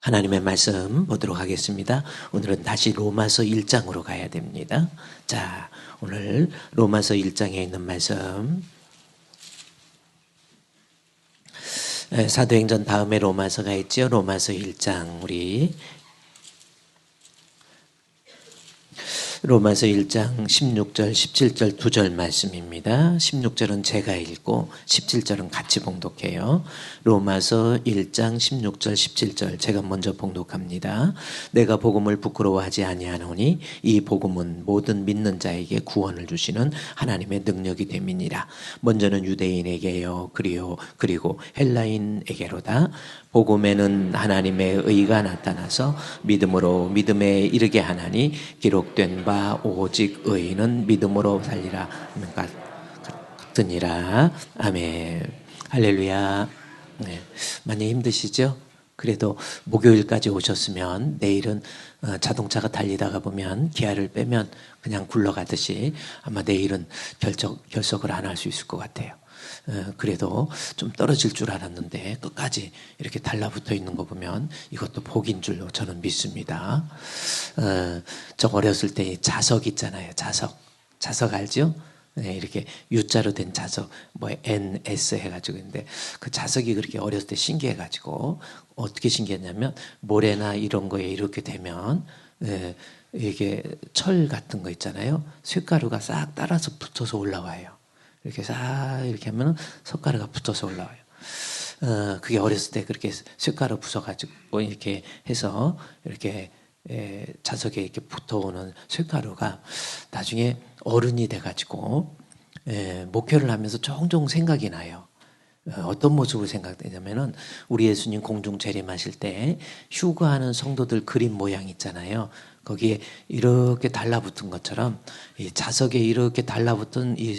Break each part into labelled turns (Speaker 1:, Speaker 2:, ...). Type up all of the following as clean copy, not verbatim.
Speaker 1: 하나님의 말씀 보도록 하겠습니다. 오늘은 다시 로마서 1장으로 가야 됩니다. 자, 오늘 로마서 1장에 있는 말씀, 사도행전 다음에 로마서가 있죠. 로마서 1장, 우리 로마서 1장 16절, 17절 두 절 말씀입니다. 16절은 제가 읽고 17절은 같이 봉독해요. 로마서 1장 16절, 17절 제가 먼저 봉독합니다. 내가 복음을 부끄러워하지 아니하노니 이 복음은 모든 믿는 자에게 구원을 주시는 하나님의 능력이 됨이니라. 먼저는 유대인에게요, 그리고 헬라인에게로다. 복음에는 하나님의 의가 나타나서 믿음으로 믿음에 이르게 하나니 기록된 바 오직 의인은 믿음으로 살리라 같으니라. 아멘. 할렐루야. 네. 많이 힘드시죠? 그래도 목요일까지 오셨으면 내일은 자동차가 달리다가 보면 기아를 빼면 그냥 굴러가듯이 아마 내일은 결석을 안 할 수 있을 것 같아요. 그래도 좀 떨어질 줄 알았는데 끝까지 이렇게 달라붙어 있는 거 보면 이것도 복인 줄로 저는 믿습니다. 저 어렸을 때 자석 있잖아요. 자석 알죠? 네, 이렇게 U자로 된 자석, 뭐 NS 해가지고 있는데 그 자석이 그렇게 어렸을 때 신기해가지고 어떻게 신기했냐면 모래나 이런 거에 이렇게 되면 이게 철 같은 거 있잖아요. 쇳가루가 싹 따라서 붙어서 올라와요. 이렇게 싹 이렇게 하면 석가루가 붙어서 올라와요. 그게 어렸을 때 그렇게 쇳가루 부숴가지고 이렇게 해서 이렇게 자석에 이렇게 붙어오는 쇳가루가 나중에 어른이 돼가지고 목회를 하면서 종종 생각이 나요. 어떤 모습으로 생각되냐면은 우리 예수님 공중 재림하실 때 휴거하는 성도들 그림 모양 있잖아요. 거기에 이렇게 달라붙은 것처럼 이 자석에 이렇게 달라붙은 이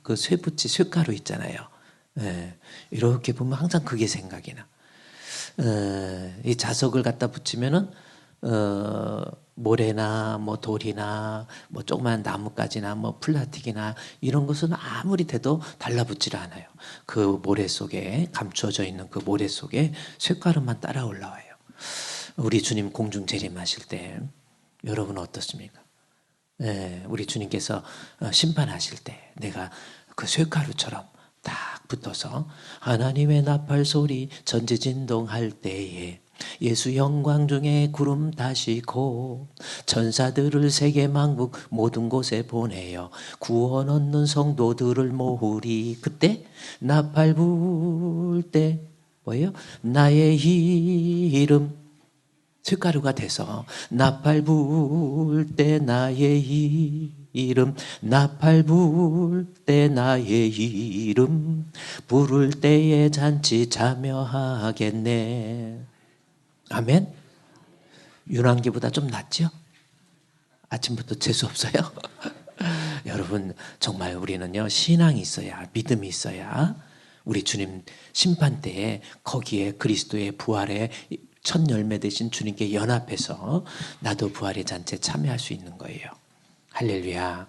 Speaker 1: 그 쇠붙이 쇳가루 있잖아요. 이렇게 보면 항상 그게 생각이 나. 이 자석을 갖다 붙이면은 모래나 뭐 돌이나 뭐 조그만 나뭇가지나 뭐 플라스틱이나 이런 것은 아무리 돼도 달라붙질 않아요. 그 모래 속에 감추어져 있는 그 모래 속에 쇳가루만 따라 올라와요. 우리 주님 공중 재림하실 때 여러분 어떻습니까? 우리 주님께서 심판하실 때 내가 그 쇳가루처럼 딱 붙어서 하나님의 나팔 소리 전지진동할 때에 예수 영광 중에 구름 다시고 천사들을 세계 만국 모든 곳에 보내어 구원 얻는 성도들을 모으리. 그때 나팔 불 때 뭐예요? 나의 이름 쇳가루가 돼서 나팔 불 때 나의 이름 나팔 불 때 나의 이름 부를 때에 잔치 참여하겠네. 아멘. 윤환기보다 좀 낫죠? 아침부터 재수 없어요? 여러분 정말 우리는요 신앙이 있어야 믿음이 있어야 우리 주님 심판 때에 거기에 그리스도의 부활의 첫 열매 되신 주님께 연합해서 나도 부활의 잔치에 참여할 수 있는 거예요. 할렐루야.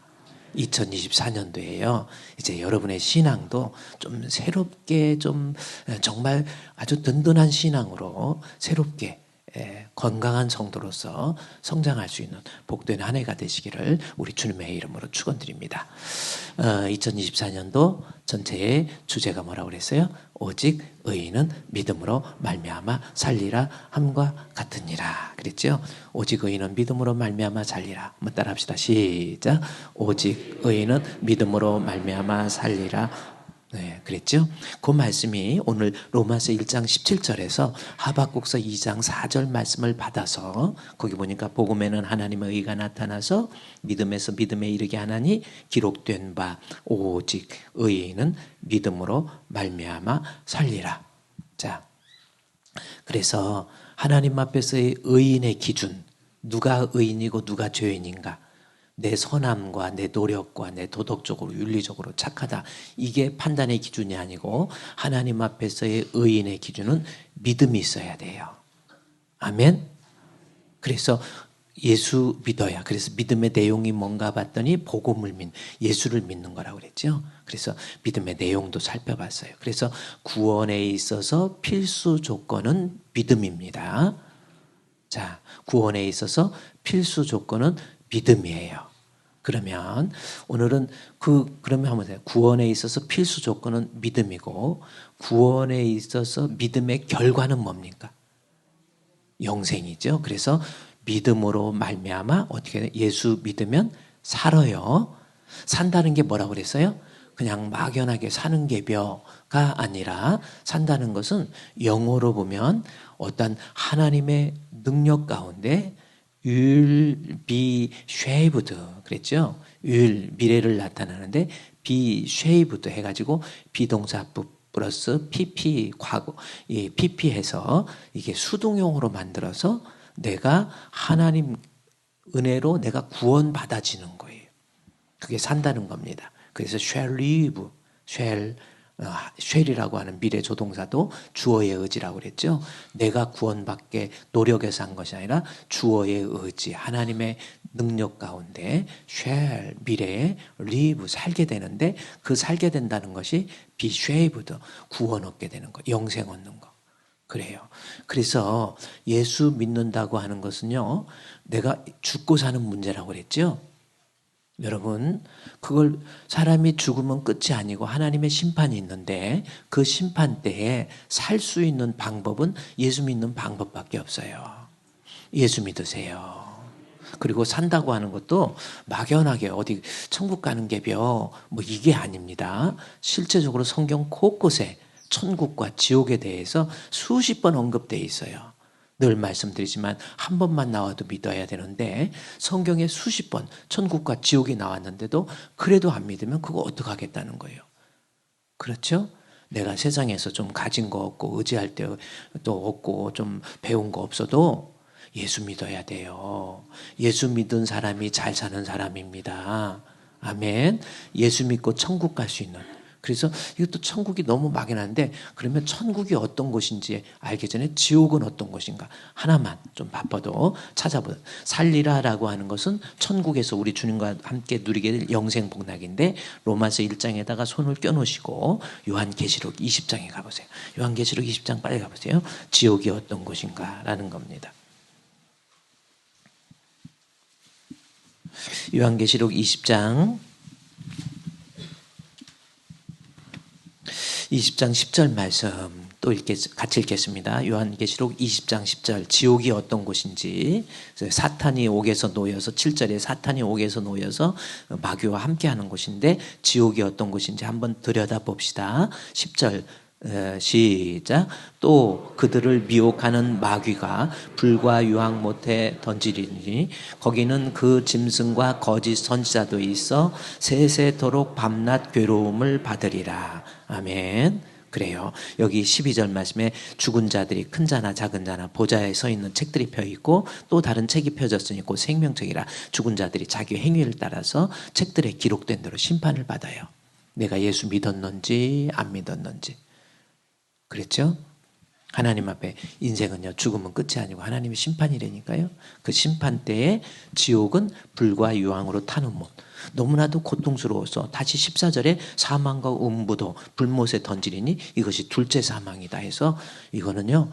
Speaker 1: 2024년도에요. 이제 여러분의 신앙도 좀 새롭게 좀 정말 아주 든든한 신앙으로 새롭게 건강한 성도로서 성장할 수 있는 복된 한 해가 되시기를 우리 주님의 이름으로 축원드립니다. 2024년도 전체의 주제가 뭐라고 그랬어요? 오직 의인은 믿음으로 말미암아 살리라 함과 같으니라 그랬죠? 오직 의인은 믿음으로 말미암아 살리라. 한번 따라합시다. 시작. 오직 의인은 믿음으로 말미암아 살리라. 네, 그랬죠? 그 말씀이 오늘 로마서 1장 17절에서 하박국서 2장 4절 말씀을 받아서 거기 보니까 복음에는 하나님의 의가 나타나서 믿음에서 믿음에 이르게 하나니 기록된 바 오직 의인은 믿음으로 말미암아 살리라. 자, 그래서 하나님 앞에서의 의인의 기준, 누가 의인이고 누가 죄인인가? 내 선함과 내 노력과 내 도덕적으로 윤리적으로 착하다. 이게 판단의 기준이 아니고 하나님 앞에서의 의인의 기준은 믿음이 있어야 돼요. 아멘. 그래서 예수 믿어야. 그래서 믿음의 내용이 뭔가 봤더니 복음을 예수를 믿는 거라고 그랬죠. 그래서 믿음의 내용도 살펴봤어요. 그래서 구원에 있어서 필수 조건은 믿음입니다. 자, 구원에 있어서 필수 조건은 믿음이에요. 그러면 오늘은 그러면 한번 해요. 구원에 있어서 필수 조건은 믿음이고, 구원에 있어서 믿음의 결과는 뭡니까? 영생이죠. 그래서 믿음으로 말미암아 어떻게 해요? 예수 믿으면 살아요. 산다는 게 뭐라고 그랬어요? 그냥 막연하게 사는 개벼가 아니라, 산다는 것은 영어로 보면 어떤 하나님의 능력 가운데 will be shaped 그랬죠. will 미래를 나타나는데 be shaped 해가지고 비동사부 플러스 pp 과거 이 pp 해서 이게 수동용으로 만들어서 내가 하나님 은혜로 내가 구원받아지는 거예요. 그게 산다는 겁니다. 그래서 shall live, shall이라고 하는 미래 조동사도 주어의 의지라고 그랬죠. 내가 구원받게 노력해서 한 것이 아니라 주어의 의지, 하나님의 능력 가운데 shall, 미래에 live, 살게 되는데, 그 살게 된다는 것이 be saved, 구원 얻게 되는 거, 영생 얻는 거. 그래요. 그래서 예수 믿는다고 하는 것은요, 내가 죽고 사는 문제라고 그랬죠. 여러분, 그걸 사람이 죽으면 끝이 아니고 하나님의 심판이 있는데, 그 심판 때에 살 수 있는 방법은 예수 믿는 방법밖에 없어요. 예수 믿으세요. 그리고 산다고 하는 것도 막연하게 어디 천국 가는 게벼 뭐 이게 아닙니다. 실제적으로 성경 곳곳에 천국과 지옥에 대해서 수십 번 언급되어 있어요. 늘 말씀드리지만 한 번만 나와도 믿어야 되는데, 성경에 수십 번 천국과 지옥이 나왔는데도 그래도 안 믿으면 그거 어떡하겠다는 거예요. 그렇죠? 내가 세상에서 좀 가진 거 없고 의지할 때 또 없고 좀 배운 거 없어도 예수 믿어야 돼요. 예수 믿은 사람이 잘 사는 사람입니다. 아멘. 예수 믿고 천국 갈 수 있는. 그래서 이것도 천국이 너무 막연한데, 그러면 천국이 어떤 곳인지 알기 전에 지옥은 어떤 곳인가 하나만 좀 바빠도 찾아보자. 살리라라고 하는 것은 천국에서 우리 주님과 함께 누리게 될 영생 복락인데, 로마서 1장에다가 손을 껴놓으시고 요한계시록 20장에 가보세요. 요한계시록 20장 빨리 가보세요. 지옥이 어떤 곳인가 라는 겁니다. 요한계시록 20장 10절 말씀 또 같이 읽겠습니다. 요한계시록 20장 10절, 지옥이 어떤 곳인지, 사탄이 옥에서 놓여서 7절에 사탄이 옥에서 놓여서 마귀와 함께하는 곳인데 지옥이 어떤 곳인지 한번 들여다봅시다. 10절 시작. 또 그들을 미혹하는 마귀가 불과 유황 못에 던지리니 거기는 그 짐승과 거짓 선지자도 있어 세세토록 밤낮 괴로움을 받으리라. 아멘. 그래요. 여기 12절 말씀에 죽은 자들이 큰 자나 작은 자나 보좌에 서 있는 책들이 펴 있고 또 다른 책이 펴졌으니 곧 생명책이라. 죽은 자들이 자기 행위를 따라서 책들에 기록된 대로 심판을 받아요. 내가 예수 믿었는지 안 믿었는지. 그랬죠? 하나님 앞에 인생은요, 죽으면 끝이 아니고 하나님의 심판이라니까요. 그 심판 때에 지옥은 불과 유황으로 타는 못. 너무나도 고통스러워서 다시 14절에 사망과 음부도 불못에 던지리니 이것이 둘째 사망이다 해서, 이거는요,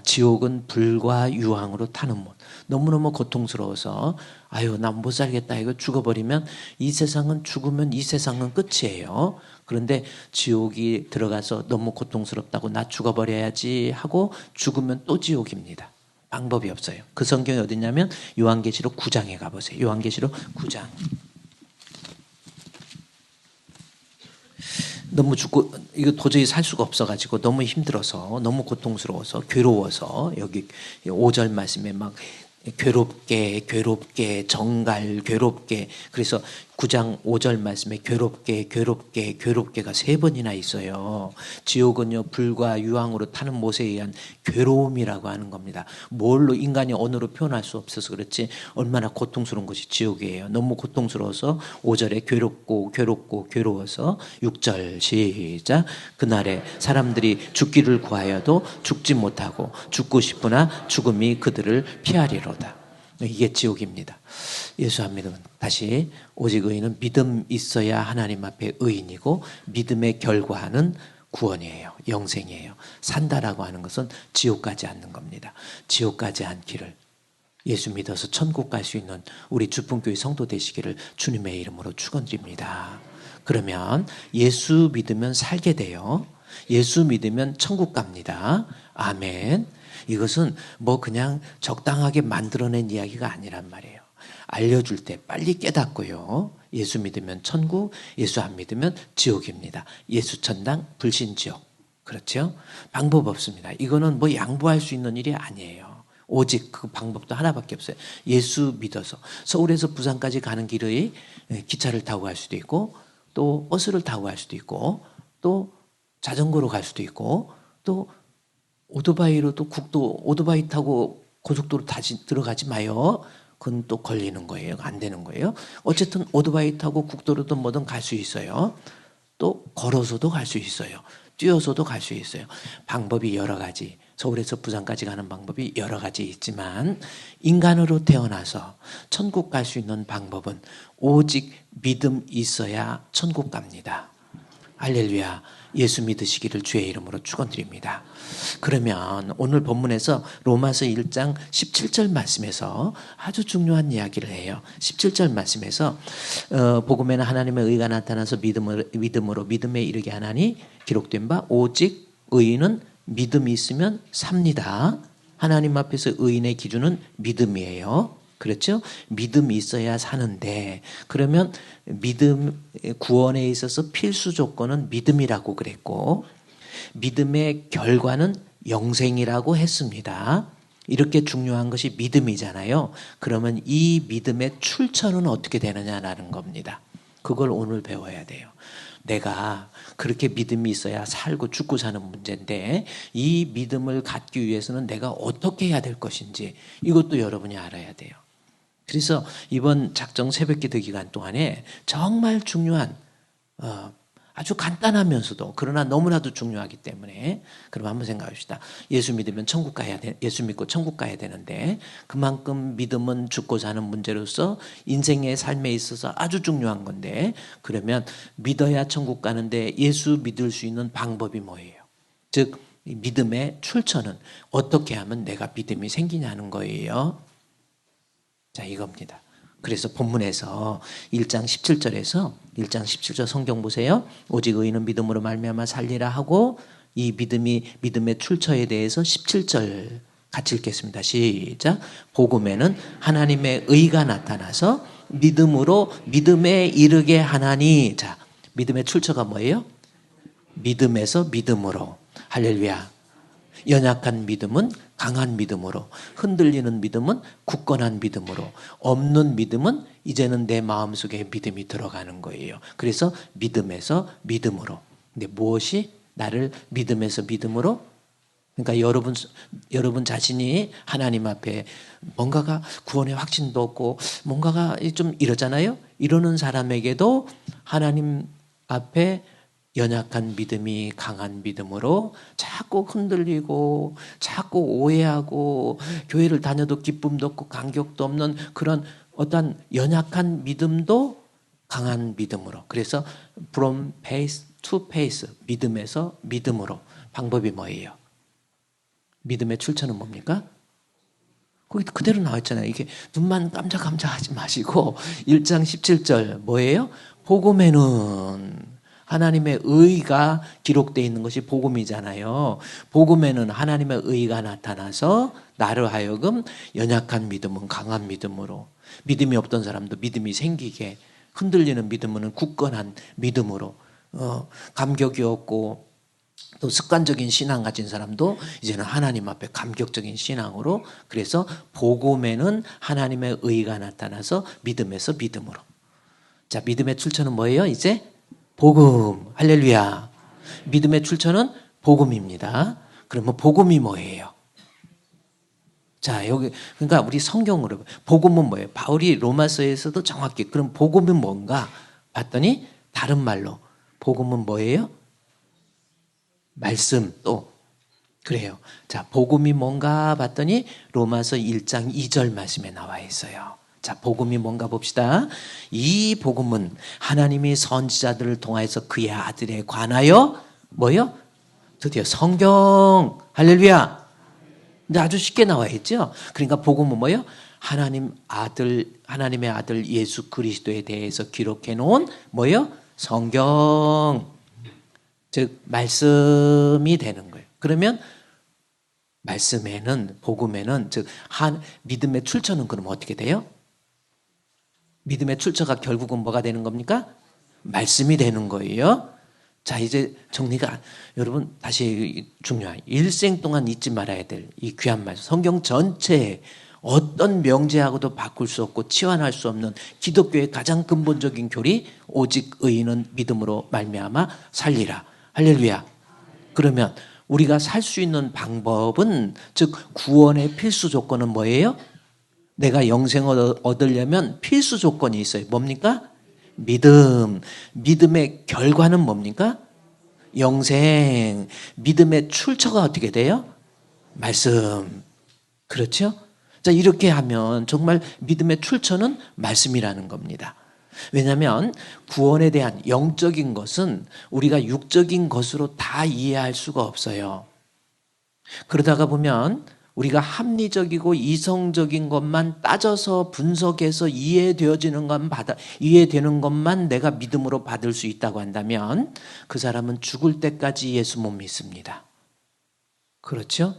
Speaker 1: 지옥은 불과 유황으로 타는 못. 너무너무 고통스러워서 아유 난 못 살겠다 이거 죽어버리면, 이 세상은 죽으면 이 세상은 끝이에요. 그런데 지옥이 들어가서 너무 고통스럽다고 나 죽어버려야지 하고 죽으면 또 지옥입니다. 방법이 없어요. 그 성경이 어디냐면 요한계시록 9장에 가보세요. 요한계시록 9장. 너무 죽고 이거 도저히 살 수가 없어가지고 너무 힘들어서 너무 고통스러워서 괴로워서 여기 5절 말씀에 막 괴롭게 정갈 괴롭게, 그래서 9장 5절 말씀에 괴롭게가 3번이나 있어요. 지옥은요 불과 유황으로 타는 못에 의한 괴로움이라고 하는 겁니다. 뭘로 인간이 언어로 표현할 수 없어서 그렇지 얼마나 고통스러운 것이 지옥이에요. 너무 고통스러워서 5절에 괴로워서 6절 시작. 그날에 사람들이 죽기를 구하여도 죽지 못하고 죽고 싶으나 죽음이 그들을 피하리로다. 이게 지옥입니다. 예수 안 믿으면 다시, 오직 의인은 믿음 있어야 하나님 앞에 의인이고 믿음의 결과는 구원이에요. 영생이에요. 산다라고 하는 것은 지옥 가지 않는 겁니다. 지옥 가지 않기를 예수 믿어서 천국 갈 수 있는 우리 주품교회 성도 되시기를 주님의 이름으로 축원드립니다. 그러면 예수 믿으면 살게 돼요. 예수 믿으면 천국 갑니다. 아멘. 이것은 뭐 그냥 적당하게 만들어낸 이야기가 아니란 말이에요. 알려줄 때 빨리 깨닫고요. 예수 믿으면 천국, 예수 안 믿으면 지옥입니다. 예수 천당, 불신 지옥. 그렇죠? 방법 없습니다. 이거는 뭐 양보할 수 있는 일이 아니에요. 오직 그 방법도 하나밖에 없어요. 예수 믿어서 서울에서 부산까지 가는 길의 기차를 타고 갈 수도 있고, 또 버스를 타고 갈 수도 있고, 또 자전거로 갈 수도 있고, 또 오토바이로 또 국도 오토바이 타고 고속도로 다시 들어가지 마요. 그건 또 걸리는 거예요. 안 되는 거예요. 어쨌든 오토바이 타고 국도로든 뭐든 갈 수 있어요. 또 걸어서도 갈 수 있어요. 뛰어서도 갈 수 있어요. 방법이 여러 가지. 서울에서 부산까지 가는 방법이 여러 가지 있지만 인간으로 태어나서 천국 갈 수 있는 방법은 오직 믿음 있어야 천국 갑니다. 할렐루야. 예수 믿으시기를 주의 이름으로 축원드립니다. 그러면 오늘 본문에서 로마서 1장 17절 말씀에서 아주 중요한 이야기를 해요. 17절 말씀에서 복음에는 하나님의 의가 나타나서 믿음으로 믿음에 이르게 하나니 기록된 바 오직 의인은 믿음이 있으면 삽니다. 하나님 앞에서 의인의 기준은 믿음이에요. 그렇죠? 믿음이 있어야 사는데, 그러면 믿음, 구원에 있어서 필수 조건은 믿음이라고 그랬고, 믿음의 결과는 영생이라고 했습니다. 이렇게 중요한 것이 믿음이잖아요. 그러면 이 믿음의 출처는 어떻게 되느냐라는 겁니다. 그걸 오늘 배워야 돼요. 내가 그렇게 믿음이 있어야 살고 죽고 사는 문제인데, 이 믿음을 갖기 위해서는 내가 어떻게 해야 될 것인지 이것도 여러분이 알아야 돼요. 그래서 이번 작정 새벽기도 기간 동안에 정말 중요한 아주 간단하면서도 그러나 너무나도 중요하기 때문에, 그럼 한번 생각합시다. 예수 믿으면 천국 가야 돼. 예수 믿고 천국 가야 되는데 그만큼 믿음은 죽고 사는 문제로서 인생의 삶에 있어서 아주 중요한 건데, 그러면 믿어야 천국 가는데 예수 믿을 수 있는 방법이 뭐예요? 즉 믿음의 출처는 어떻게 하면 내가 믿음이 생기냐는 거예요. 자, 이겁니다. 그래서 본문에서 1장 17절에서 1장 17절 성경 보세요. 오직 의인은 믿음으로 말미암아 살리라 하고, 이 믿음의 출처에 대해서 17절 같이 읽겠습니다. 시작. 복음에는 하나님의 의가 나타나서 믿음으로 믿음에 이르게 하나니. 자, 믿음의 출처가 뭐예요? 믿음에서 믿음으로. 할렐루야. 연약한 믿음은 강한 믿음으로, 흔들리는 믿음은 굳건한 믿음으로, 없는 믿음은 이제는 내 마음속에 믿음이 들어가는 거예요. 그래서 믿음에서 믿음으로. 근데 무엇이 나를 믿음에서 믿음으로? 그러니까 여러분 자신이 하나님 앞에 뭔가가 구원의 확신도 없고 뭔가가 좀 이러잖아요. 이러는 사람에게도 하나님 앞에 연약한 믿음이 강한 믿음으로, 자꾸 흔들리고 자꾸 오해하고 교회를 다녀도 기쁨도 없고 감격도 없는 그런 어떤 연약한 믿음도 강한 믿음으로. 그래서 from faith to faith, 믿음에서 믿음으로. 방법이 뭐예요? 믿음의 출처는 뭡니까? 거기 그대로 나와 있잖아요. 이게 눈만 깜짝깜짝하지 마시고 1장 17절 뭐예요? 복음에는 하나님의 의가 기록되어 있는 것이 복음이잖아요. 복음에는 하나님의 의가 나타나서 나를 하여금 연약한 믿음은 강한 믿음으로, 믿음이 없던 사람도 믿음이 생기게, 흔들리는 믿음은 굳건한 믿음으로, 감격이 없고 또 습관적인 신앙 가진 사람도 이제는 하나님 앞에 감격적인 신앙으로. 그래서 복음에는 하나님의 의가 나타나서 믿음에서 믿음으로. 자, 믿음의 출처는 뭐예요? 이제 복음. 할렐루야. 믿음의 출처는 복음입니다. 그러면 복음이 뭐예요? 자, 여기 그러니까 우리 성경으로 복음은 뭐예요? 바울이 로마서에서도 정확히 그럼 복음은 뭔가 봤더니 다른 말로 복음은 뭐예요? 말씀. 또 그래요. 자, 복음이 뭔가 봤더니 로마서 1장 2절 말씀에 나와 있어요. 자, 복음이 뭔가 봅시다. 이 복음은 하나님이 선지자들을 통하여서 그의 아들에 관하여 뭐요? 드디어 성경. 할렐루야. 근데 아주 쉽게 나와 있죠. 그러니까 복음은 뭐요? 하나님의 아들 예수 그리스도에 대해서 기록해 놓은 뭐예요? 성경. 즉 말씀이 되는 거예요. 그러면 말씀에는, 복음에는, 즉 믿음의 출처는 그럼 어떻게 돼요? 믿음의 출처가 결국은 뭐가 되는 겁니까? 말씀이 되는 거예요. 자, 이제 정리가, 여러분 다시 중요한 일생 동안 잊지 말아야 될 이 귀한 말씀. 성경 전체에 어떤 명제하고도 바꿀 수 없고 치환할 수 없는 기독교의 가장 근본적인 교리, 오직 의인은 믿음으로 말미암아 살리라. 할렐루야. 그러면 우리가 살 수 있는 방법은, 즉 구원의 필수 조건은 뭐예요? 내가 영생을 얻으려면 필수 조건이 있어요. 뭡니까? 믿음. 믿음의 결과는 뭡니까? 영생. 믿음의 출처가 어떻게 돼요? 말씀. 그렇죠? 자, 이렇게 하면 정말 믿음의 출처는 말씀이라는 겁니다. 왜냐하면 구원에 대한 영적인 것은 우리가 육적인 것으로 다 이해할 수가 없어요. 그러다가 보면 우리가 합리적이고 이성적인 것만 따져서 분석해서 이해되는 것만 내가 믿음으로 받을 수 있다고 한다면 그 사람은 죽을 때까지 예수 못 믿습니다. 그렇죠?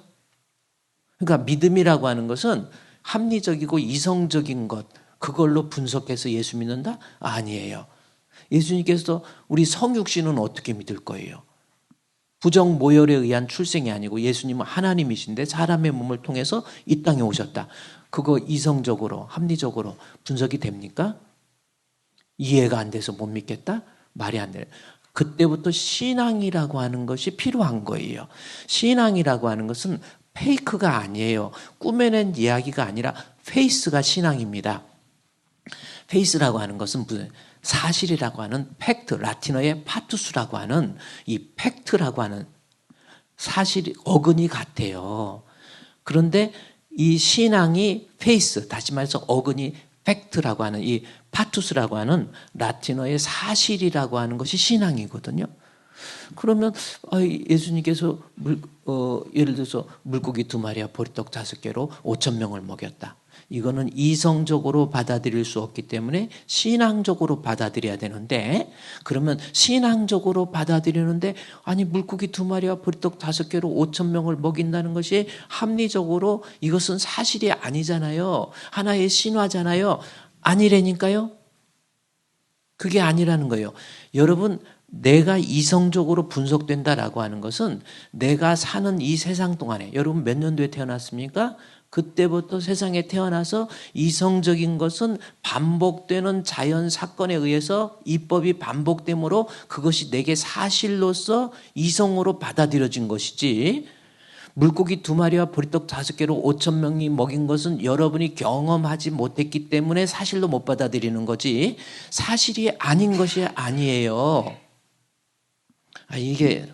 Speaker 1: 그러니까 믿음이라고 하는 것은 합리적이고 이성적인 것, 그걸로 분석해서 예수 믿는다? 아니에요. 예수님께서 우리 성육신은 어떻게 믿을 거예요? 부정 모혈에 의한 출생이 아니고 예수님은 하나님이신데 사람의 몸을 통해서 이 땅에 오셨다. 그거 이성적으로, 합리적으로 분석이 됩니까? 이해가 안 돼서 못 믿겠다? 말이 안 돼요. 그때부터 신앙이라고 하는 것이 필요한 거예요. 신앙이라고 하는 것은 페이크가 아니에요. 꾸며낸 이야기가 아니라 페이스가 신앙입니다. 페이스라고 하는 것은 무슨 사실이라고 하는 팩트, 라틴어의 파투스라고 하는 이 팩트라고 하는 사실이 어근이 같아요. 그런데 이 신앙이 페이스, 다시 말해서 어근이 팩트라고 하는 이 파투스라고 하는 라틴어의 사실이라고 하는 것이 신앙이거든요. 그러면 예수님께서 예를 들어서 물고기 2마리와 보리떡 5개로 5,000명을 먹였다. 이거는 이성적으로 받아들일 수 없기 때문에 신앙적으로 받아들여야 되는데, 그러면 신앙적으로 받아들이는데 아니 물고기 2마리와 보리떡 5개로 5,000명을 먹인다는 것이 합리적으로 이것은 사실이 아니잖아요. 하나의 신화잖아요. 아니라니까요. 그게 아니라는 거예요. 여러분, 내가 이성적으로 분석된다라고 하는 것은 내가 사는 이 세상 동안에, 여러분 몇 년도에 태어났습니까? 그때부터 세상에 태어나서 이성적인 것은 반복되는 자연 사건에 의해서 이법이 반복되므로 그것이 내게 사실로서 이성으로 받아들여진 것이지, 물고기 2마리와 보리떡 5개로 5,000명이 먹인 것은 여러분이 경험하지 못했기 때문에 사실로 못 받아들이는 거지 사실이 아닌 것이 아니에요. 이게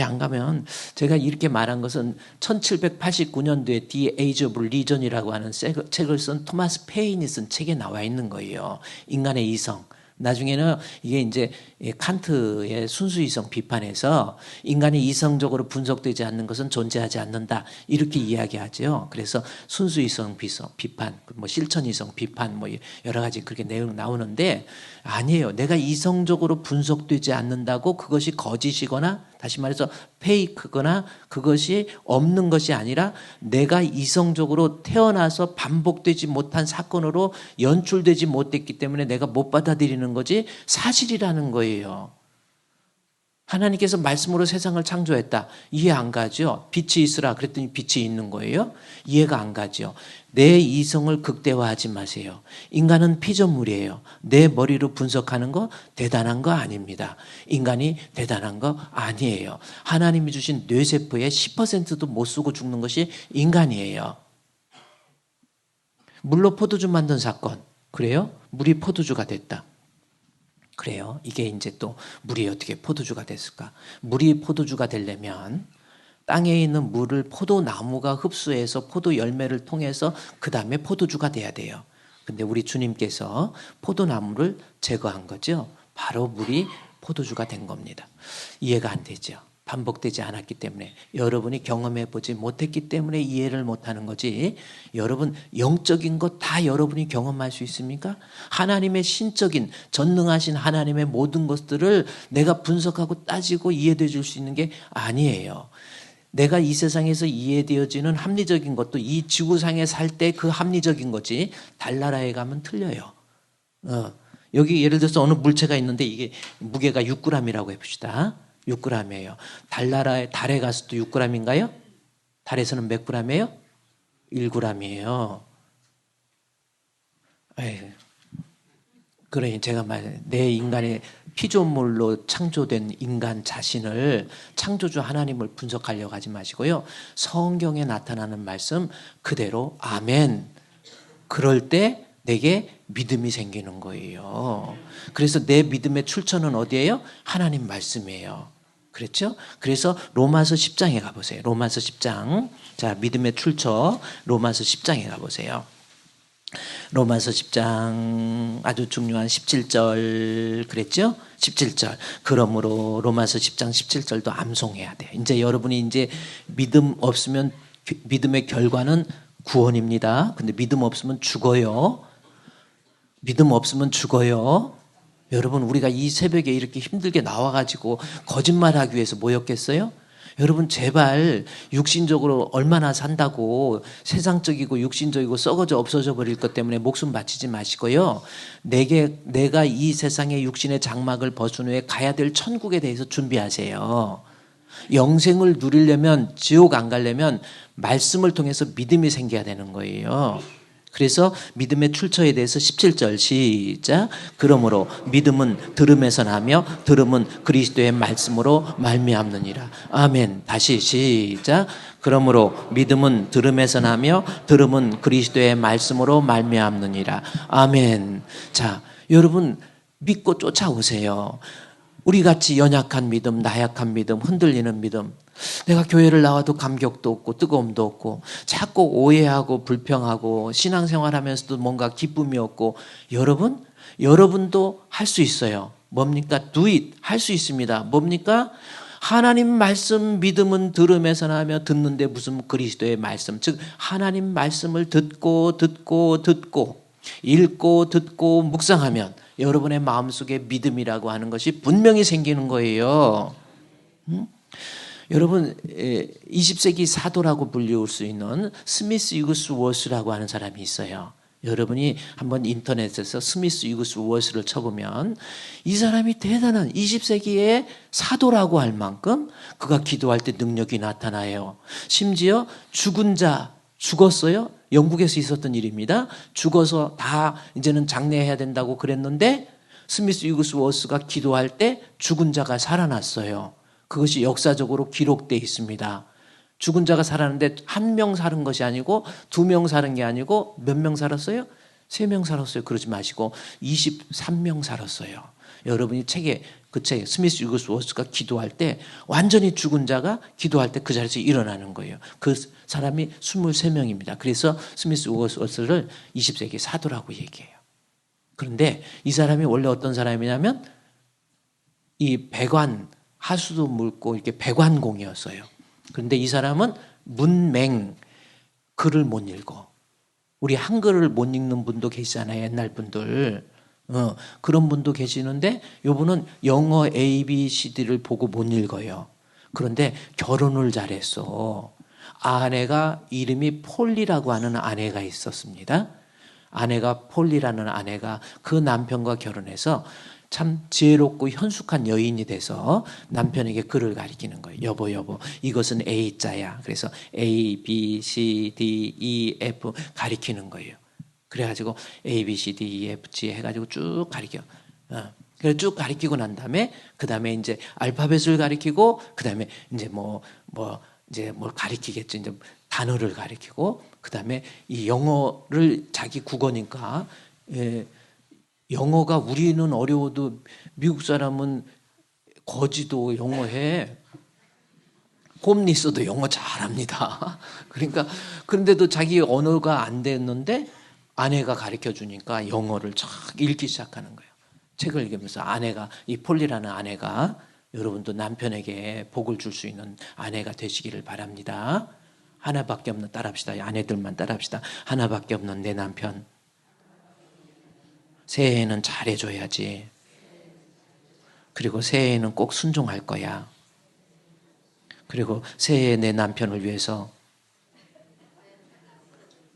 Speaker 1: 안 가면, 제가 이렇게 말한 것은 1789년도에 The Age of Religion이라고 하는 책을 쓴 토마스 페인이 쓴 책에 나와 있는 거예요. 인간의 이성. 나중에는 이게 이제 칸트의 순수이성 비판에서 인간이 이성적으로 분석되지 않는 것은 존재하지 않는다, 이렇게 이야기하죠. 그래서 순수이성 비판, 뭐 실천이성 비판, 뭐 여러 가지 그렇게 내용 나오는데, 아니에요. 내가 이성적으로 분석되지 않는다고 그것이 거짓이거나, 다시 말해서 페이크거나 그것이 없는 것이 아니라 내가 이성적으로 태어나서 반복되지 못한 사건으로 연출되지 못했기 때문에 내가 못 받아들이는 거지 사실이라는 거예요. 하나님께서 말씀으로 세상을 창조했다. 이해 안 가죠? 빛이 있으라 그랬더니 빛이 있는 거예요? 이해가 안 가죠? 내 이성을 극대화하지 마세요. 인간은 피조물이에요. 내 머리로 분석하는 거 대단한 거 아닙니다. 인간이 대단한 거 아니에요. 하나님이 주신 뇌세포의 10%도 못 쓰고 죽는 것이 인간이에요. 물로 포도주 만든 사건, 그래요? 물이 포도주가 됐다. 그래요. 이게 이제 또 물이 어떻게 포도주가 됐을까? 물이 포도주가 되려면 땅에 있는 물을 포도나무가 흡수해서 포도 열매를 통해서 그 다음에 포도주가 돼야 돼요. 근데 우리 주님께서 포도나무를 제거한 거죠. 바로 물이 포도주가 된 겁니다. 이해가 안 되죠. 반복되지 않았기 때문에, 여러분이 경험해 보지 못했기 때문에 이해를 못하는 거지. 여러분 영적인 것 다 여러분이 경험할 수 있습니까? 하나님의 신적인 전능하신 하나님의 모든 것들을 내가 분석하고 따지고 이해돼 줄 수 있는 게 아니에요. 내가 이 세상에서 이해되어지는 합리적인 것도 이 지구상에 살 때 그 합리적인 거지, 달나라에 가면 틀려요. 여기 예를 들어서 어느 물체가 있는데 이게 무게가 6g이라고 해봅시다. 6g이에요. 달나라에, 달에 가서도 6g인가요? 달에서는 몇 g이에요? 1g이에요. 그러니 제가 내 인간의 피조물로 창조된 인간 자신을 창조주 하나님을 분석하려고 하지 마시고요. 성경에 나타나는 말씀 그대로 아멘. 그럴 때 내게 믿음이 생기는 거예요. 그래서 내 믿음의 출처는 어디예요? 하나님 말씀이에요. 그렇죠? 그래서 로마서 10장에 가보세요. 로마서 10장. 자, 믿음의 출처 로마서 10장에 가보세요. 로마서 10장 아주 중요한 17절 그랬죠? 17절. 그러므로 로마서 10장 17절도 암송해야 돼요. 이제 여러분이 이제 믿음 없으면 믿음의 결과는 구원입니다. 근데 믿음 없으면 죽어요. 믿음 없으면 죽어요. 여러분 우리가 이 새벽에 이렇게 힘들게 나와가지고 거짓말하기 위해서 모였겠어요? 여러분 제발 육신적으로 얼마나 산다고 세상적이고 육신적이고 썩어져 없어져 버릴 것 때문에 목숨 바치지 마시고요. 내가 이 세상의 육신의 장막을 벗은 후에 가야 될 천국에 대해서 준비하세요. 영생을 누리려면, 지옥 안 가려면 말씀을 통해서 믿음이 생겨야 되는 거예요. 그래서 믿음의 출처에 대해서 17절 시작. 그러므로 믿음은 들음에서 나며 들음은 그리스도의 말씀으로 말미암느니라. 아멘. 다시 시작. 그러므로 믿음은 들음에서 나며 들음은 그리스도의 말씀으로 말미암느니라. 아멘. 자, 여러분 믿고 쫓아오세요. 우리같이 연약한 믿음, 나약한 믿음, 흔들리는 믿음, 내가 교회를 나와도 감격도 없고 뜨거움도 없고 자꾸 오해하고 불평하고 신앙생활하면서도 뭔가 기쁨이 없고, 여러분도 할 수 있어요. 뭡니까? Do it. 할 수 있습니다. 뭡니까? 하나님 말씀 믿음은 들음에서 나며 듣는데 무슨 그리스도의 말씀, 즉 하나님 말씀을 듣고 읽고 듣고 묵상하면 여러분의 마음속에 믿음이라고 하는 것이 분명히 생기는 거예요. 여러분 20세기 사도라고 불리울 수 있는 스미스 위그스워스라고 하는 사람이 있어요. 여러분이 한번 인터넷에서 스미스 위그스워스를 쳐보면 이 사람이 대단한 20세기의 사도라고 할 만큼 그가 기도할 때 능력이 나타나요. 심지어 죽은 자, 죽었어요. 영국에서 있었던 일입니다. 죽어서 다 이제는 장례해야 된다고 그랬는데 스미스 위그스워스가 기도할 때 죽은 자가 살아났어요. 그것이 역사적으로 기록되어 있습니다. 죽은 자가 살았는데 한 명 살은 것이 아니고 2명 살은 게 아니고 몇 명 살았어요? 3명 살았어요. 그러지 마시고 23명 살았어요. 여러분이 그 책에 스미스 위그스워스가 기도할 때 완전히 죽은 자가 기도할 때 그 자리에서 일어나는 거예요. 그 사람이 23명입니다. 그래서 스미스 위그스워스를 20세기 사도라고 얘기해요. 그런데 이 사람이 원래 어떤 사람이냐면 이 배관, 하수도 묽고 이렇게 배관공이었어요. 그런데 이 사람은 문맹, 글을 못 읽어. 우리 한글을 못 읽는 분도 계시잖아요. 옛날 분들. 그런 분도 계시는데 이분은 영어 A, B, C, D를 보고 못 읽어요. 그런데 결혼을 잘했어. 아내가 이름이 폴리라고 하는 아내가 있었습니다. 아내가 폴리라는 아내가 그 남편과 결혼해서 참 지혜롭고 현숙한 여인이 돼서 남편에게 글을 가리키는 거예요. 여보, 이것은 A자야. 그래서 A, B, C, D, E, F 가리키는 거예요. 그래가지고 A, B, C, D, E, F, G 해가지고 쭉 가리켜. 그래서 쭉 가리키고 난 다음에 그 다음에 이제 알파벳을 가리키고 그 다음에 이제 이제 뭘 가리키겠죠. 이제 단어를 가리키고 그 다음에 이 영어를 자기 국어니까 영어가 우리는 어려워도 미국 사람은 거지도 영어해. 홈리스도 영어 잘합니다. 그러니까 그런데도 자기 언어가 안 됐는데 아내가 가르쳐 주니까 영어를 쫙 읽기 시작하는 거예요. 책을 읽으면서 아내가, 이 폴리라는 아내가 여러분도 남편에게 복을 줄 수 있는 아내가 되시기를 바랍니다. 하나밖에 없는, 따라합시다. 아내들만 따라합시다. 하나밖에 없는 내 남편. 새해에는 잘해줘야지. 그리고 새해에는 꼭 순종할 거야. 그리고 새해에 내 남편을 위해서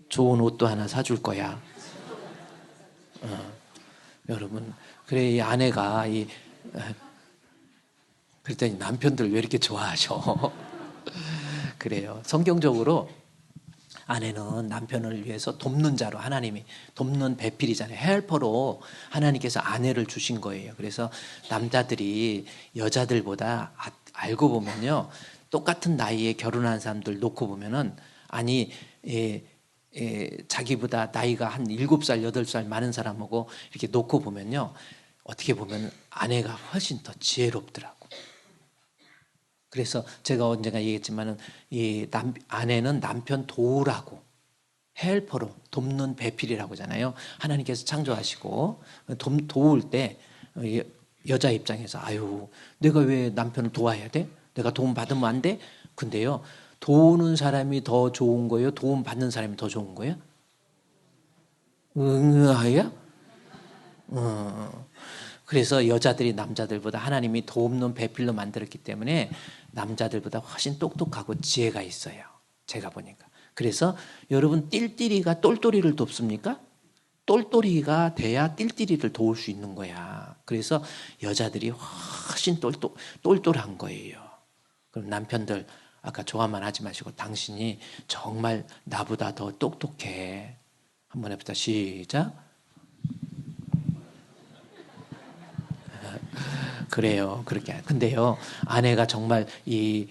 Speaker 1: 좋은 옷도 하나 사줄 거야. 여러분, 그래, 이 아내가, 그랬더니 남편들 왜 이렇게 좋아하셔? 그래요. 성경적으로 아내는 남편을 위해서 돕는 자로, 하나님이 돕는 배필이잖아요. 헬퍼로 하나님께서 아내를 주신 거예요. 그래서 남자들이 여자들보다 알고 보면요, 똑같은 나이에 결혼한 사람들 놓고 보면은, 아니, 자기보다 나이가 한 7살, 8살 많은 사람하고 이렇게 놓고 보면요, 어떻게 보면 아내가 훨씬 더 지혜롭더라고. 그래서 제가 언젠가 얘기했지만은, 아내는 남편 도우라고, 헬퍼로, 돕는 배필이라고 하잖아요. 하나님께서 창조하시고 도울 때 여자 입장에서, 아유, 내가 왜 남편을 도와야 돼? 내가 도움 받으면 안 돼? 근데요, 도우는 사람이 더 좋은 거예요? 도움 받는 사람이 더 좋은 거예요? 응아야? 그래서 여자들이 남자들보다 하나님이 돕는 배필로 만들었기 때문에 남자들보다 훨씬 똑똑하고 지혜가 있어요. 제가 보니까. 그래서 여러분, 띨띨이가 똘똘이를 돕습니까? 똘똘이가 돼야 띨띨이를 도울 수 있는 거야. 그래서 여자들이 훨씬 똘똘한 거예요. 그럼 남편들, 아까 좋아만 하지 마시고 당신이 정말 나보다 더 똑똑해. 한번 해보자. 시작. 그래요. 그렇게. 근데요, 아내가 정말 이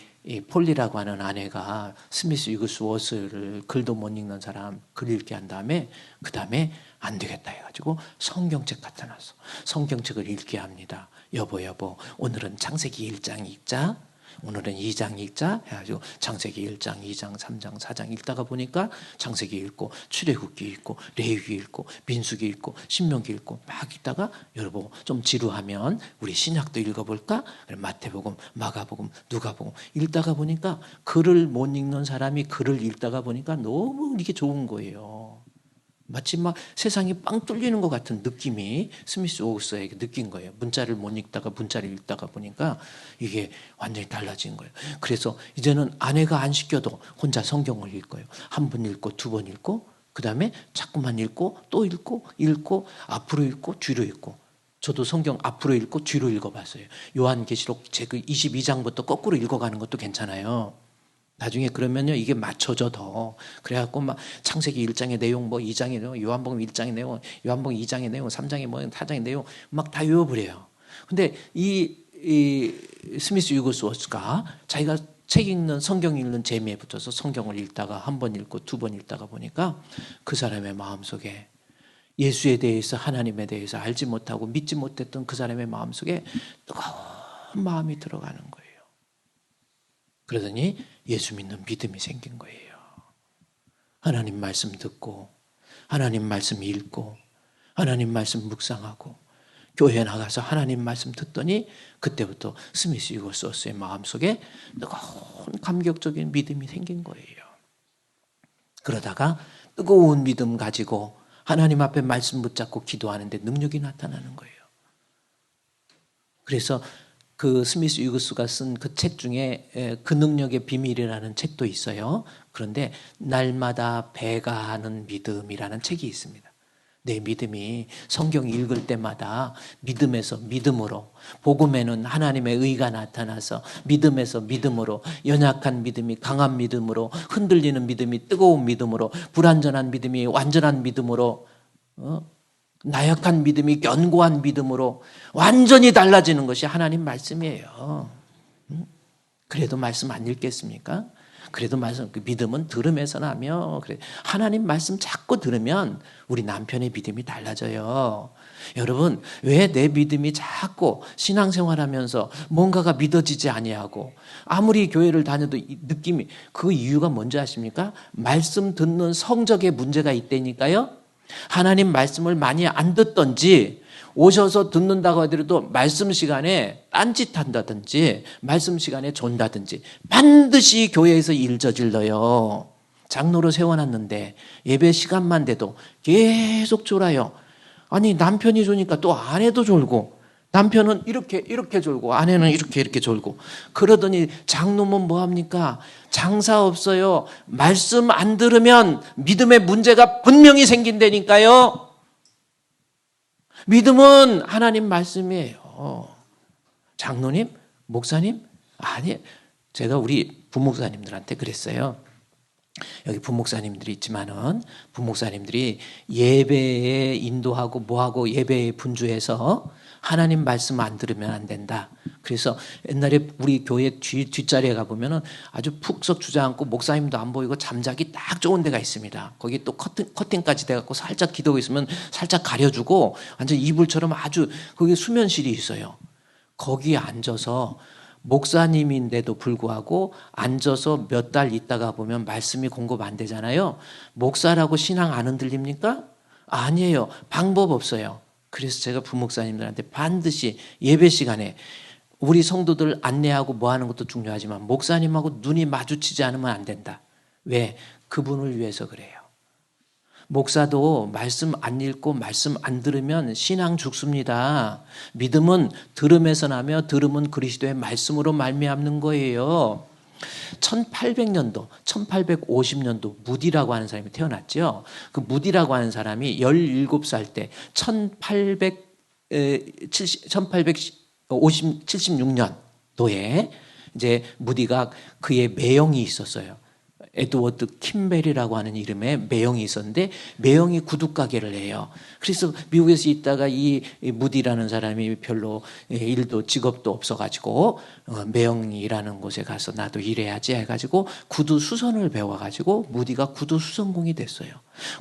Speaker 1: 폴리라고 하는 아내가 스미스 위그스워스를 글도 못 읽는 사람 글 읽게 한 다음에, 그 다음에 안 되겠다 해가지고 성경책 갖다 놨어. 성경책을 읽게 합니다. 여보, 오늘은 창세기 1장 읽자. 오늘은 2장 읽자 해가지고 창세기 1장, 2장, 3장, 4장 읽다가 보니까 창세기 읽고 출애굽기 읽고 레위기 읽고 민수기 읽고 신명기 읽고 막 읽다가, 여러분 좀 지루하면 우리 신약도 읽어볼까? 마태복음, 마가복음, 누가복음 읽다가 보니까, 글을 못 읽는 사람이 글을 읽다가 보니까 너무 이게 좋은 거예요. 마치 막 세상이 빵 뚫리는 것 같은 느낌이 스미스 오우스에게 느낀 거예요. 문자를 못 읽다가 문자를 읽다가 보니까 이게 완전히 달라진 거예요. 그래서 이제는 아내가 안 시켜도 혼자 성경을 읽어요. 한 번 읽고 두 번 읽고, 그 다음에 자꾸만 읽고 또 읽고 앞으로 읽고 뒤로 읽고. 저도 성경 앞으로 읽고 뒤로 읽어봤어요. 요한계시록 제 그 22장부터 거꾸로 읽어가는 것도 괜찮아요. 나중에 그러면요, 이게 맞춰져 더. 그래갖고 막 창세기 1장의 내용, 뭐 2장의 내용, 요한복음 1장의 내용, 요한복음 2장의 내용, 3장의 뭐 4장의 내용 막 다 외워버려요. 근데 이 스미스 위그스워스가 자기가 책 읽는, 성경 읽는 재미에 붙어서 성경을 읽다가 한 번 읽고 두 번 읽다가 보니까 그 사람의 마음속에 예수에 대해서, 하나님에 대해서 알지 못하고 믿지 못했던 그 사람의 마음속에 뜨거운 마음이 들어가는 거예요. 그러더니 예수 믿는 믿음이 생긴 거예요. 하나님 말씀 듣고, 하나님 말씀 읽고, 하나님 말씀 묵상하고, 교회 나가서 하나님 말씀 듣더니 그때부터 스미스 위그스워스의 마음속에 뜨거운 감격적인 믿음이 생긴 거예요. 그러다가 뜨거운 믿음 가지고 하나님 앞에 말씀 붙잡고 기도하는데 능력이 나타나는 거예요. 그래서 그 스미스 위그스가 쓴 그 책 중에 그 능력의 비밀이라는 책도 있어요. 그런데 날마다 배가하는 믿음이라는 책이 있습니다. 내 믿음이 성경 읽을 때마다 믿음에서 믿음으로, 복음에는 하나님의 의가 나타나서 믿음에서 믿음으로, 연약한 믿음이 강한 믿음으로, 흔들리는 믿음이 뜨거운 믿음으로, 불완전한 믿음이 완전한 믿음으로, 나약한 믿음이 견고한 믿음으로 완전히 달라지는 것이 하나님 말씀이에요. 그래도 말씀 안 읽겠습니까? 그래도 말씀, 그 믿음은 들음에서 나며, 그래. 하나님 말씀 자꾸 들으면 우리 남편의 믿음이 달라져요. 여러분, 왜 내 믿음이 자꾸 신앙생활하면서 뭔가가 믿어지지 아니하고, 아무리 교회를 다녀도 느낌이, 그 이유가 뭔지 아십니까? 말씀 듣는 성적에 문제가 있다니까요. 하나님 말씀을 많이 안 듣던지 오셔서 듣는다고 하더라도 말씀 시간에 딴짓한다든지 말씀 시간에 존다든지 반드시 교회에서 일 저질러요. 장로로 세워놨는데 예배 시간만 돼도 계속 졸아요. 아니 남편이 조니까 또 아내도 졸고 남편은 이렇게 졸고 아내는 이렇게 졸고 그러더니 장로면 뭐합니까? 장사 없어요. 말씀 안 들으면 믿음의 문제가 분명히 생긴다니까요. 믿음은 하나님 말씀이에요. 장로님? 목사님? 아니, 제가 우리 부목사님들한테 그랬어요. 여기 부목사님들이 있지만은 부목사님들이 예배에 인도하고 뭐하고 예배에 분주해서 하나님 말씀 안 들으면 안 된다. 그래서 옛날에 우리 교회 뒷자리에 가보면은 아주 푹석 주저앉고 목사님도 안 보이고 잠자기 딱 좋은 데가 있습니다. 거기 또 커튼까지 돼갖고 살짝 기도하고 있으면 살짝 가려주고 완전 이불처럼 아주 거기 수면실이 있어요. 거기에 앉아서 목사님인데도 불구하고 앉아서 몇 달 있다가 보면 말씀이 공급 안 되잖아요. 목사라고 신앙 안 흔들립니까? 아니에요. 방법 없어요. 그래서 제가 부목사님들한테 반드시 예배 시간에 우리 성도들 안내하고 뭐 하는 것도 중요하지만 목사님하고 눈이 마주치지 않으면 안 된다. 왜? 그분을 위해서 그래요. 목사도 말씀 안 읽고 말씀 안 들으면 신앙 죽습니다. 믿음은 들음에서 나며 들음은 그리스도의 말씀으로 말미암는 거예요. 1800년도, 1850년도 무디라고 하는 사람이 태어났죠. 그 무디라고 하는 사람이 17살 때 1876년도에 이제 무디가 그의 매형이 있었어요. 에드워드 킴벨이라고 하는 이름의 매형이 있었는데 매형이 구두가게를 해요. 그래서 미국에서 있다가 이 무디라는 사람이 별로 일도 직업도 없어가지고 매형이라는 곳에 가서 나도 일해야지 해가지고 구두 수선을 배워가지고 무디가 구두 수선공이 됐어요.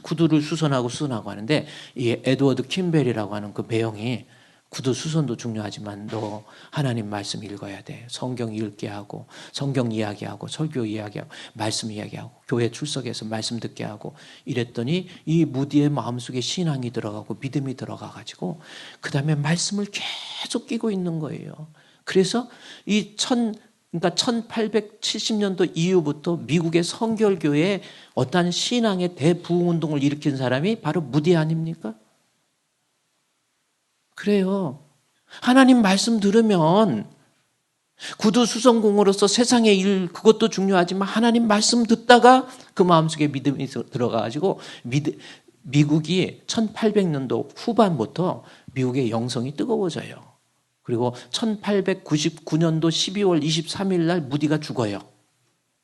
Speaker 1: 구두를 수선하고 하는데 이 에드워드 킴벨이라고 하는 그 매형이 구두 수선도 중요하지만 너 하나님 말씀 읽어야 돼. 성경 읽게 하고 성경 이야기하고 설교 이야기하고 말씀 이야기하고 교회 출석해서 말씀 듣게 하고 이랬더니 이 무디의 마음속에 신앙이 들어가고 믿음이 들어가가지고 그 다음에 말씀을 계속 끼고 있는 거예요. 그래서 그러니까 1870년도 이후부터 미국의 성결교회에 어떠한 신앙의 대부흥운동을 일으킨 사람이 바로 무디 아닙니까? 그래요. 하나님 말씀 들으면 구두 수선공으로서 세상의 일 그것도 중요하지만 하나님 말씀 듣다가 그 마음속에 믿음이 들어가가지고 미국이 1800년도 후반부터 미국의 영성이 뜨거워져요. 그리고 1899년도 12월 23일 날 무디가 죽어요.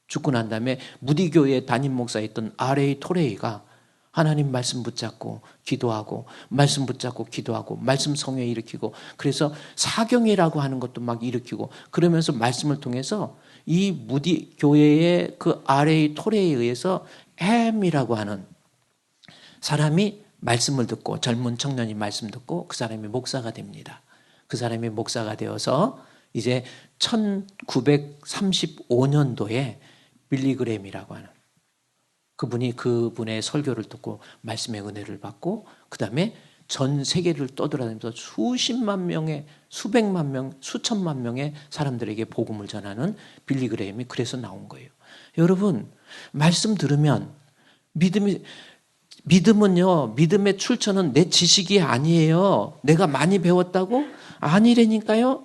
Speaker 1: 죽고 난 다음에 무디 교회의 담임 목사였던 R.A. 토레이가 하나님 말씀 붙잡고 기도하고 말씀 붙잡고 기도하고 말씀 성회 일으키고 그래서 사경이라고 하는 것도 막 일으키고 그러면서 말씀을 통해서 이 무디 교회의 그 R.A. 토레에 의해서 햄이라고 하는 사람이 말씀을 듣고 젊은 청년이 말씀 듣고 그 사람이 목사가 됩니다. 그 사람이 목사가 되어서 이제 1935년도에 빌리그램이라고 하는 그분이 그분의 설교를 듣고 말씀의 은혜를 받고 그 다음에 전 세계를 떠돌아다니면서 수십만 명의 수백만 명 수천만 명의 사람들에게 복음을 전하는 빌리그램이 그래서 나온 거예요. 여러분 말씀 들으면 믿음은요 믿음의 출처는 내 지식이 아니에요. 내가 많이 배웠다고? 아니라니까요.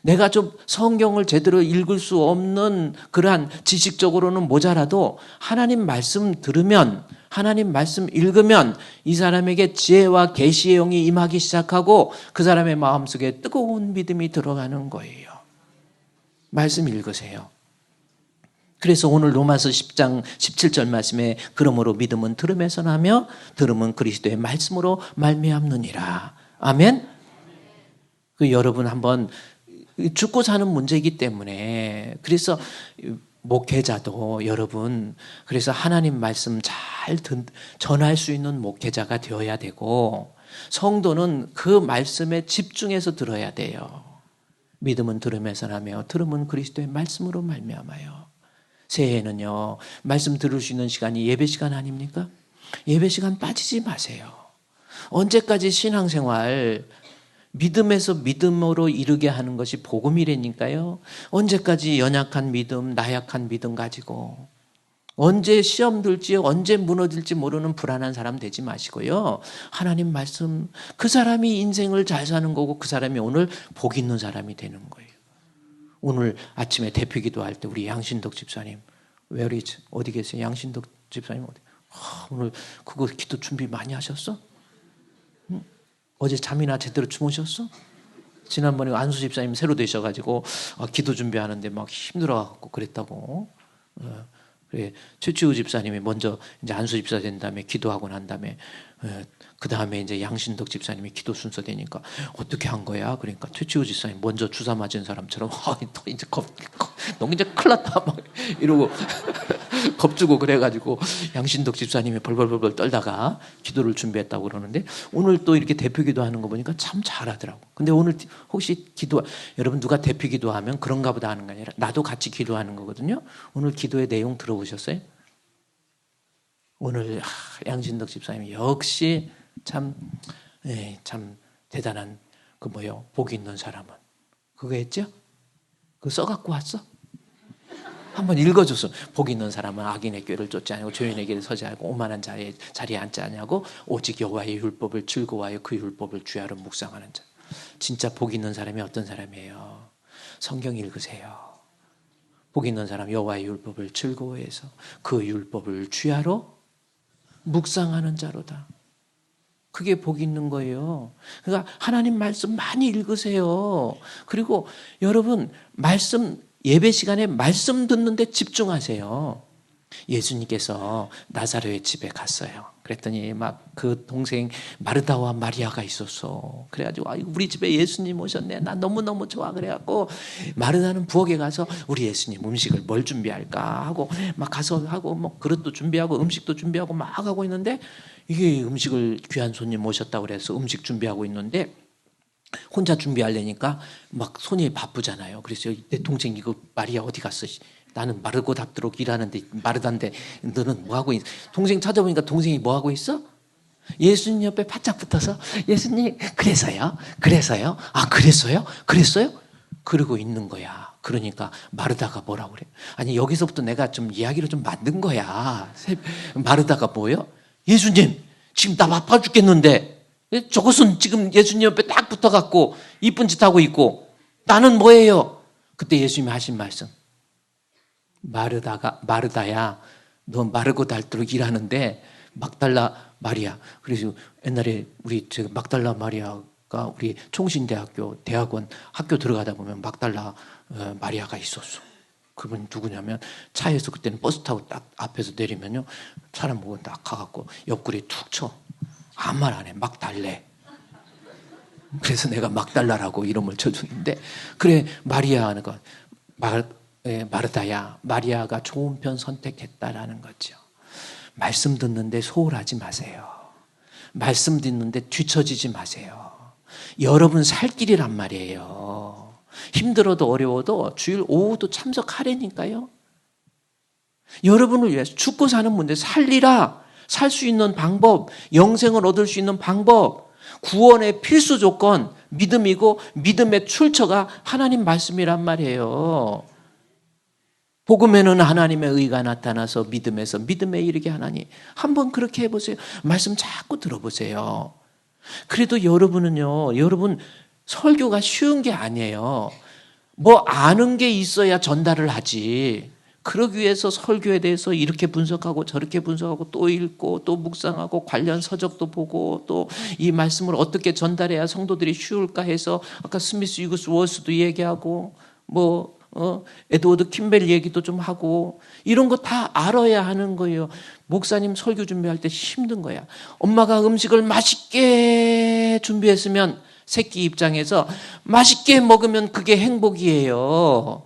Speaker 1: 내가 좀 성경을 제대로 읽을 수 없는 그러한 지식적으로는 모자라도 하나님 말씀 들으면 하나님 말씀 읽으면 이 사람에게 지혜와 계시의 영이 임하기 시작하고 그 사람의 마음속에 뜨거운 믿음이 들어가는 거예요. 말씀 읽으세요. 그래서 오늘 로마서 10장 17절 말씀에 그러므로 믿음은 들음에서 나며 들음은 그리스도의 말씀으로 말미암느니라. 아멘. 그 여러분 한번 죽고 사는 문제이기 때문에 그래서 목회자도 여러분 그래서 하나님 말씀 잘 전할 수 있는 목회자가 되어야 되고 성도는 그 말씀에 집중해서 들어야 돼요. 믿음은 들음에서 나며 들음은 그리스도의 말씀으로 말미암아요. 새해에는요 말씀 들을 수 있는 시간이 예배 시간 아닙니까? 예배 시간 빠지지 마세요. 언제까지 신앙생활 믿음에서 믿음으로 이르게 하는 것이 복음이라니까요. 언제까지 연약한 믿음, 나약한 믿음 가지고 언제 시험 들지 언제 무너질지 모르는 불안한 사람 되지 마시고요. 하나님 말씀, 그 사람이 인생을 잘 사는 거고 그 사람이 오늘 복 있는 사람이 되는 거예요. 오늘 아침에 대표 기도할 때 우리 양신덕 집사님, Where is? 어디 계세요? 양신덕 집사님 어디? 오늘 그거 기도 준비 많이 하셨어? 응? 어제 잠이나 제대로 주무셨어? 지난번에 안수 집사님 새로 되셔가지고 기도 준비하는데 막 힘들어갖고 그랬다고. 그래, 최치우 집사님이 먼저 이제 안수 집사 된 다음에 기도하고 난 다음에 그 다음에 이제 양신덕 집사님이 기도 순서 되니까 어떻게 한 거야? 그러니까 최치우 집사님 먼저 주사 맞은 사람처럼 너 이제 너 이제 큰일 났다 막 이러고 겁주고 그래가지고 양신덕 집사님이 벌벌벌벌 떨다가 기도를 준비했다고 그러는데 오늘 또 이렇게 대표 기도하는 거 보니까 참 잘하더라고. 근데 오늘 혹시 여러분 누가 대표 기도하면 그런가 보다 하는 게 아니라 나도 같이 기도하는 거거든요. 오늘 기도의 내용 들어보셨어요? 오늘 양신덕 집사님이 역시 참 대단한 복 있는 사람은 그거 했죠? 그거 써갖고 왔어? 한번 읽어줬어. 복 있는 사람은 악인의 꾀를 쫓지 아니하고 죄인의 길에 서지 않고 오만한 자리에 앉지 아니하고 오직 여호와의 율법을 즐거워하여 그 율법을 주야로 묵상하는 자. 진짜 복 있는 사람이 어떤 사람이에요? 성경 읽으세요. 복 있는 사람 여호와의 율법을 즐거워해서 그 율법을 주야로 묵상하는 자로다. 그게 복 있는 거예요. 그러니까 하나님 말씀 많이 읽으세요. 그리고 여러분 말씀 예배 시간에 말씀 듣는데 집중하세요. 예수님께서 나사로의 집에 갔어요. 그랬더니 막 그 동생 마르다와 마리아가 있었어. 그래가지고 우리 집에 예수님 오셨네. 나 너무너무 좋아. 그래갖고 마르다는 부엌에 가서 우리 예수님 음식을 뭘 준비할까 하고 막 가서 하고 뭐 그릇도 준비하고 음식도 준비하고 막 하고 있는데 이게 음식을 귀한 손님 오셨다고 그래서 음식 준비하고 있는데 혼자 준비하려니까 막 손이 바쁘잖아요. 그래서 내 동생 이거 마리아 어디 갔어? 나는 마르고 닦도록 일하는데 마르다인데 너는 뭐하고 있어? 동생 찾아보니까 동생이 뭐하고 있어? 예수님 옆에 바짝 붙어서 예수님 그래서요? 아 그랬어요? 그러고 있는 거야. 그러니까 마르다가 뭐라고 그래? 아니 여기서부터 내가 좀 이야기를 좀 만든 거야. 마르다가 뭐요? 예수님 지금 나 바빠 죽겠는데 저것은 지금 예수님 옆에 딱 붙어갖고 이쁜 짓 하고 있고 나는 뭐예요? 그때 예수님이 하신 말씀 마르다야 너 마르고 닳도록 일하는데 막달라 마리아. 그래서 옛날에 우리 막달라 마리아가 우리 총신대학교 대학원 학교 들어가다 보면 막달라 마리아가 있었어. 그분 누구냐면 차에서 그때는 버스 타고 딱 앞에서 내리면요 사람 보고 딱 가갖고 옆구리에 툭 쳐. 아무 말 안 해. 막 달래. 그래서 내가 막달라라고 이름을 쳐줬는데 그래 마리아는 마르다야 마리아가 좋은 편 선택했다라는 거죠. 말씀 듣는데 소홀하지 마세요. 말씀 듣는데 뒤처지지 마세요. 여러분 살 길이란 말이에요. 힘들어도 어려워도 주일 오후도 참석하라니까요. 여러분을 위해서 죽고 사는 문제 살리라. 살 수 있는 방법, 영생을 얻을 수 있는 방법, 구원의 필수 조건, 믿음이고 믿음의 출처가 하나님 말씀이란 말이에요. 복음에는 하나님의 의가 나타나서 믿음에서 믿음에 이르게 하나니 한번 그렇게 해보세요. 말씀 자꾸 들어보세요. 그래도 여러분은요, 여러분 설교가 쉬운 게 아니에요. 뭐 아는 게 있어야 전달을 하지. 그러기 위해서 설교에 대해서 이렇게 분석하고 저렇게 분석하고 또 읽고 또 묵상하고 관련 서적도 보고 또 이 말씀을 어떻게 전달해야 성도들이 쉬울까 해서 아까 스미스 유구스 워스도 얘기하고 에드워드 킴벨 얘기도 좀 하고 이런 거 다 알아야 하는 거예요. 목사님 설교 준비할 때 힘든 거야. 엄마가 음식을 맛있게 준비했으면 새끼 입장에서 맛있게 먹으면 그게 행복이에요.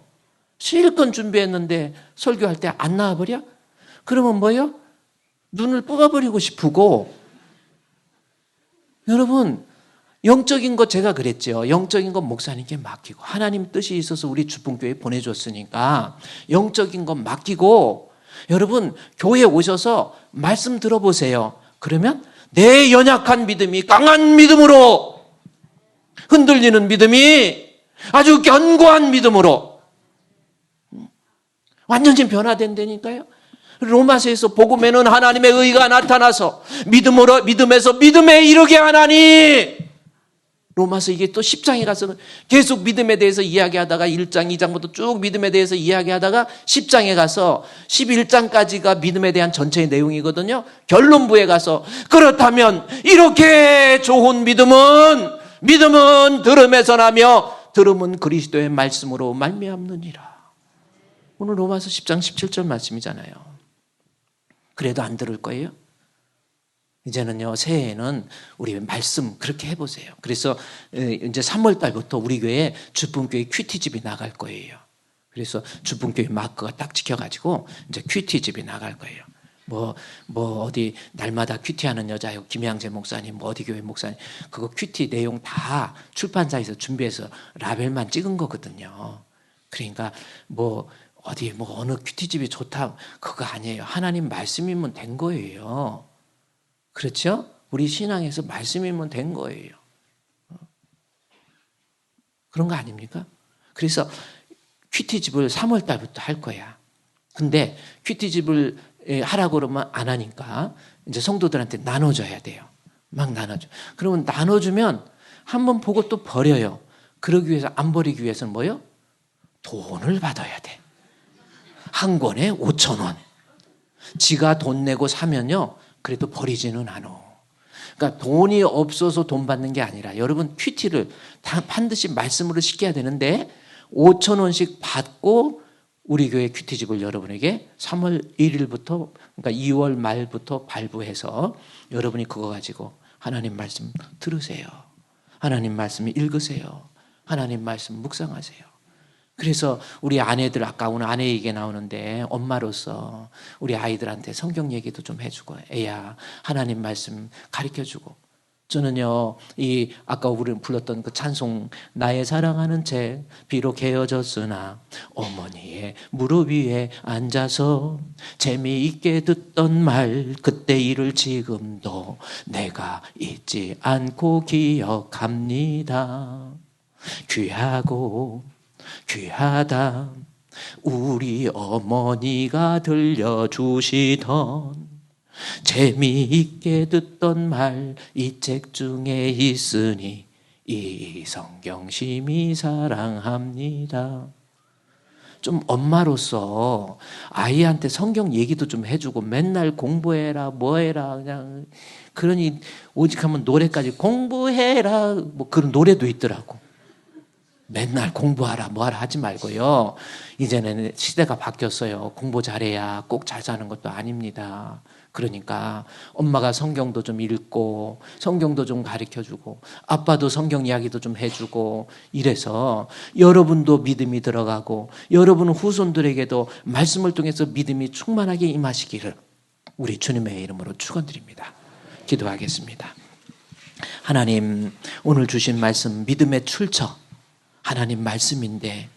Speaker 1: 실컷 준비했는데 설교할 때 안 나와버려? 그러면 뭐요? 눈을 뽑아버리고 싶고. 여러분 영적인 거 제가 그랬죠. 영적인 건 목사님께 맡기고 하나님 뜻이 있어서 우리 주풍교회에 보내줬으니까 영적인 건 맡기고 여러분 교회에 오셔서 말씀 들어보세요. 그러면 내 연약한 믿음이 강한 믿음으로, 흔들리는 믿음이 아주 견고한 믿음으로 완전히 변화된다니까요. 로마서에서 복음에는 하나님의 의가 나타나서 믿음에서 믿음에 이르게 하나니. 로마서 이게 또 10장에 가서 계속 믿음에 대해서 이야기하다가 1장, 2장부터 쭉 믿음에 대해서 이야기하다가 10장에 가서 11장까지가 믿음에 대한 전체의 내용이거든요. 결론부에 가서 그렇다면 이렇게 좋은 믿음은 들음에서 나며 들음은 그리스도의 말씀으로 말미암느니라. 오늘 로마서 10장 17절 말씀이잖아요. 그래도 안 들을 거예요? 이제는요, 새해에는 우리 말씀 그렇게 해보세요. 그래서 이제 3월 달부터 우리 교회 주품교회 큐티집이 나갈 거예요. 그래서 주품교회 마크가 딱 찍혀가지고 이제 큐티집이 나갈 거예요. 어디 날마다 큐티하는 여자요, 김양재 목사님, 어디 교회 목사님, 그거 큐티 내용 다 출판사에서 준비해서 라벨만 찍은 거거든요. 그러니까 어느 큐티집이 좋다 그거 아니에요. 하나님 말씀이면 된 거예요. 그렇죠? 우리 신앙에서 말씀이면 된 거예요. 그런 거 아닙니까? 그래서 큐티집을 3월 달부터 할 거야. 근데 큐티집을 하라고 그러면 안 하니까 이제 성도들한테 나눠줘야 돼요. 막 나눠줘. 그러면 나눠주면 한번 보고 또 버려요. 그러기 위해서, 안 버리기 위해서는 뭐요? 돈을 받아야 돼. 한 권에 5,000원. 지가 돈 내고 사면요, 그래도 버리지는 않아. 그러니까 돈이 없어서 돈 받는 게 아니라 여러분 큐티를 다 반드시 말씀으로 시켜야 되는데 5,000원씩 받고 우리 교회 큐티집을 여러분에게 3월 1일부터 그러니까 2월 말부터 발부해서 여러분이 그거 가지고 하나님 말씀 들으세요. 하나님 말씀 읽으세요. 하나님 말씀 묵상하세요. 그래서 우리 아내들, 아까 오늘 아내 얘기 나오는데 엄마로서 우리 아이들한테 성경 얘기도 좀 해주고, 애야 하나님 말씀 가르쳐주고. 저는요, 아까 우리 불렀던 그 찬송, 나의 사랑하는 책, 비록 헤어졌으나 어머니의 무릎 위에 앉아서 재미있게 듣던 말, 그때 일을 지금도 내가 잊지 않고 기억합니다. 귀하다 우리 어머니가 들려주시던 재미있게 듣던 말, 이 책 중에 있으니 이 성경 심히 사랑합니다. 좀 엄마로서 아이한테 성경 얘기도 좀 해주고, 맨날 공부해라 뭐해라 그냥 그러니 오직 하면 노래까지 공부해라 그런 노래도 있더라고. 맨날 공부하라 뭐하라 하지 말고요. 이제는 시대가 바뀌었어요. 공부 잘해야 꼭 잘 사는 것도 아닙니다. 그러니까 엄마가 성경도 좀 읽고 성경도 좀 가르쳐주고 아빠도 성경 이야기도 좀 해주고 이래서 여러분도 믿음이 들어가고 여러분 후손들에게도 말씀을 통해서 믿음이 충만하게 임하시기를 우리 주님의 이름으로 축원드립니다. 기도하겠습니다. 하나님, 오늘 주신 말씀 믿음의 출처 하나님 말씀인데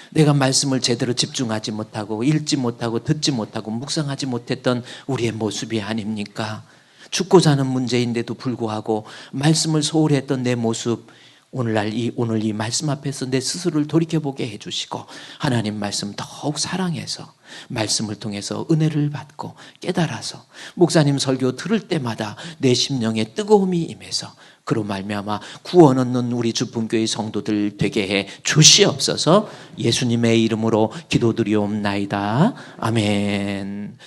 Speaker 1: 내가 말씀을 제대로 집중하지 못하고 읽지 못하고 듣지 못하고 묵상하지 못했던 우리의 모습이 아닙니까? 죽고 사는 문제인데도 불구하고 말씀을 소홀히 했던 내 모습, 오늘 이 말씀 앞에서 내 스스로를 돌이켜보게 해주시고 하나님 말씀 더욱 사랑해서 말씀을 통해서 은혜를 받고 깨달아서 목사님 설교 들을 때마다 내 심령에 뜨거움이 임해서 그로 말미암아 구원 얻는 우리 주품교회 성도들 되게 해 주시옵소서. 예수님의 이름으로 기도드리옵나이다. 아멘.